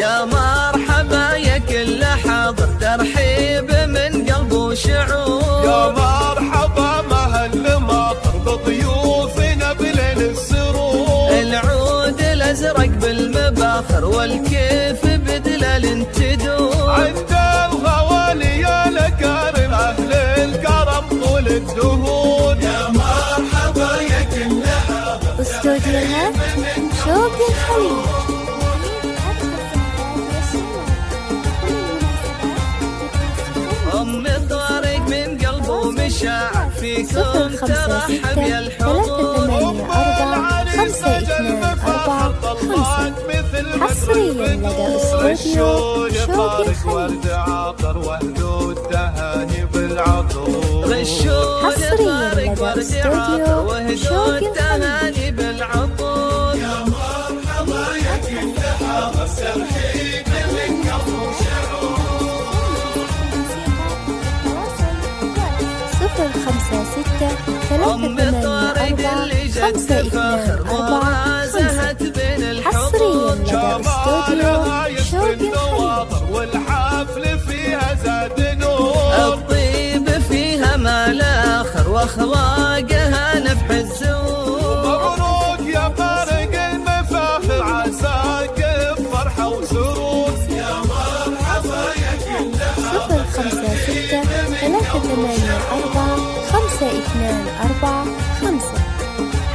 يا مرحبا يا كل حاضر، ترحيب من قلب وشعور. يا مرحبا مهل مطر بضيوفنا بليل السرور. العود الازرق بالمباخر والكيف بدلال تدور. عند الغوالي يا الاكارم اهل الكرم طول الدهور. يا مرحبا يا كل حاضر، استوديوهات شوق الخليج. أم طارق من قلبه مشاعر فيكم ترحب يا الحضور. حصريا لدى استوديو شوق ورد عطر وهدود تهاني بالعطور. حصريا لدى استوديو وهدود تهاني بالعطور. يا مرحبا يا كل حاضر، ترحيب من قلب وشعور. 056 384 524 زهت بين حصريا الحضور. لدى استوديو شوق الخليج. والحفل فيها زاد نور. الطيب فيها ما لا آخر واخلاقها نفح الزور. مبروك يا فارق المفاخر، عساك بفرحة وسرور. يا مرحبا يا كل حاضر، 056 384 524 5.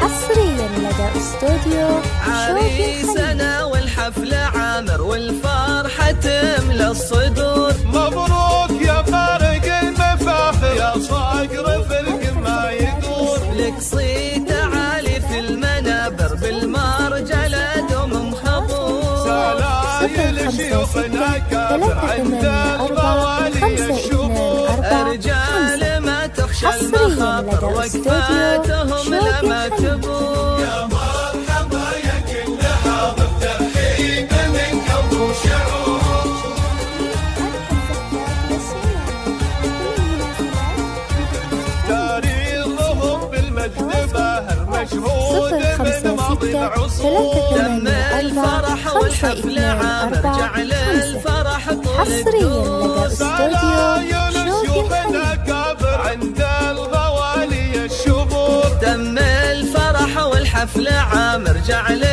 حصريا لدى استوديو شوق الخليج. عريسنا والحفل عامر والفرحة تملى الصدور. مبروك يا فارق المفاخر، يا صقر في القمة يدور. لك صيت عالي في المنابر بالمرجلة دوم محضور. سلايل شيوخنا كافر عند الغوالي الشبور. رجال ما تخشى المخاطر وقفاتهم لما تبور. يا مرحبا يا كل حاضر، ترحيب من قلب وشعور. تاريخهم بالمجد باهر مشهود من ماضي العصور. تم الفرح والحفل عامر جعل الفرح طول حصريا لدى استوديو شوق الخليج. عند الغوالي الشبور. تم الفرح والحفل عامر جعل